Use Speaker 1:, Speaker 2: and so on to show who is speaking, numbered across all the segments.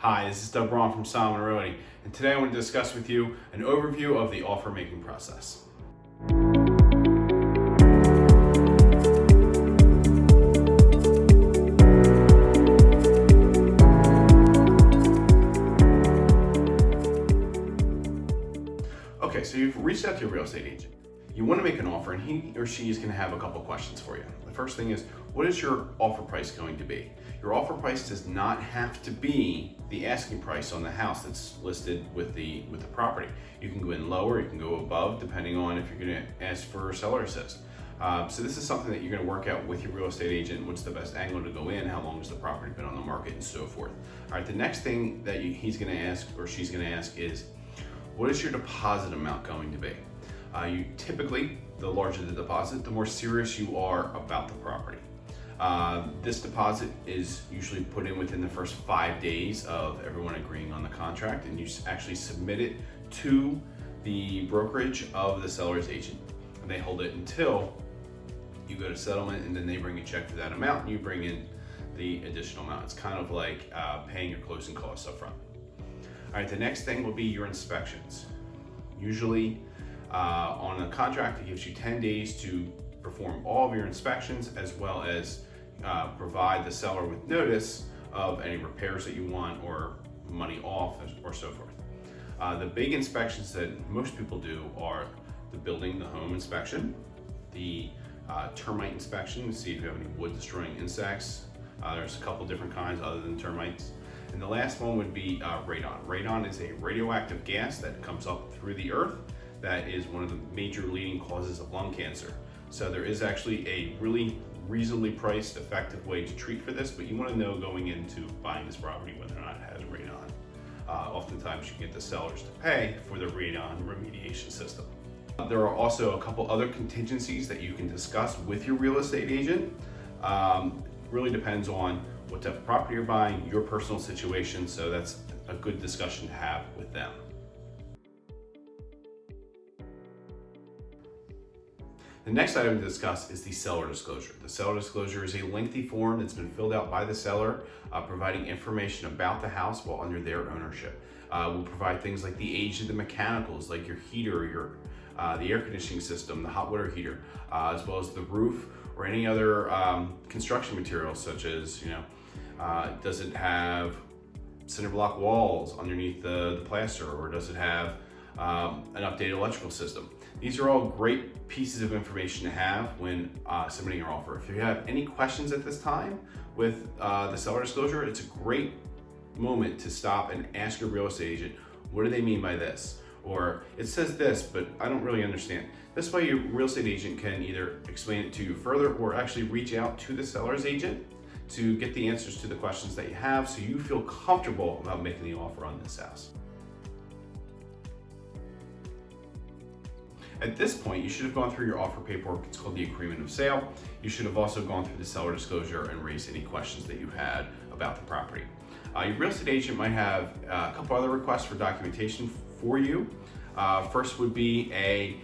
Speaker 1: Hi, this is Braun from Solomon Realty, and today I want to discuss with you an overview of the offer making process. Okay, so you've reached out to your real estate agent. You want to make an offer, and he or she is going to have a couple questions for you. The first thing is, what is your offer price going to be? Your offer price does not have to be the asking price on the house that's listed with the property. You can go in lower, you can go above, depending on if you're going to ask for seller assist. So this is something that you're going to work out with your real estate agent. What's the best angle to go in? How long has the property been on the market, and so forth. All right. The next thing that he's going to ask or she's going to ask is, what is your deposit amount going to be? You typically, the larger the deposit, the more serious you are about the property. This deposit is usually put in within the first 5 days of everyone agreeing on the contract, and you actually submit it to the brokerage of the seller's agent, and they hold it until you go to settlement, and then they bring a check for that amount, and you bring in the additional amount. It's kind of like paying your closing costs up front. All right, the next thing will be your inspections. Usually on a contract, it gives you 10 days to perform all of your inspections, as well as provide the seller with notice of any repairs that you want or money off or so forth. The big inspections that most people do are the building, the home inspection, the termite inspection to see if you have any wood destroying insects. There's a couple different kinds other than termites. And the last one would be radon. Radon is a radioactive gas that comes up through the earth that is one of the major leading causes of lung cancer. So there is actually a really reasonably priced, effective way to treat for this, but you want to know going into buying this property whether or not it has radon. Oftentimes you can get the sellers to pay for the radon remediation system. There are also a couple other contingencies that you can discuss with your real estate agent. Really depends on what type of property you're buying, your personal situation, so that's a good discussion to have with them. The next item to discuss is the seller disclosure. The seller disclosure is a lengthy form that's been filled out by the seller, providing information about the house while under their ownership. We'll provide things like the age of the mechanicals, like your heater, the air conditioning system, the hot water heater, as well as the roof or any other construction materials, such as, does it have cinder block walls underneath the plaster, or does it have an updated electrical system? These are all great pieces of information to have when submitting your offer. If you have any questions at this time with the seller disclosure, it's a great moment to stop and ask your real estate agent, what do they mean by this? Or it says this, but I don't really understand. This way your real estate agent can either explain it to you further or actually reach out to the seller's agent to get the answers to the questions that you have, so you feel comfortable about making the offer on this house. At this point, you should have gone through your offer paperwork. It's called the agreement of sale. You should have also gone through the seller disclosure and raised any questions that you had about the property. Your real estate agent might have a couple other requests for documentation for you. First would be a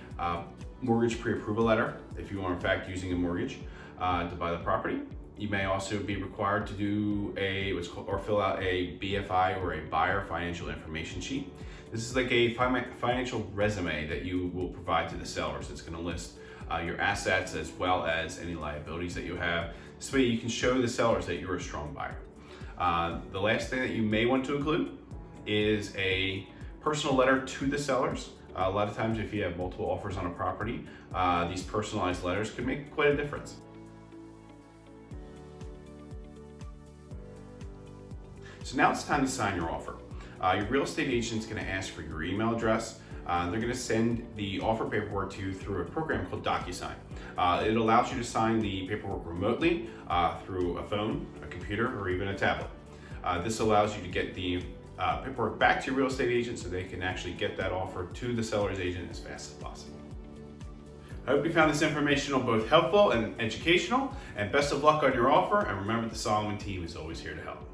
Speaker 1: mortgage pre-approval letter, if you are in fact using a mortgage to buy the property. You may also be required to do fill out a BFI, or a buyer financial information sheet. This is like a financial resume that you will provide to the sellers. It's going to list your assets as well as any liabilities that you have. This way you can show the sellers that you're a strong buyer. The last thing that you may want to include is a personal letter to the sellers. A lot of times if you have multiple offers on a property, these personalized letters can make quite a difference. So now it's time to sign your offer. Your real estate agent is going to ask for your email address. They're going to send the offer paperwork to you through a program called DocuSign. It allows you to sign the paperwork remotely through a phone, a computer, or even a tablet. This allows you to get the paperwork back to your real estate agent so they can actually get that offer to the seller's agent as fast as possible. I hope you found this information both helpful and educational, and best of luck on your offer, and remember, the Solomon team is always here to help.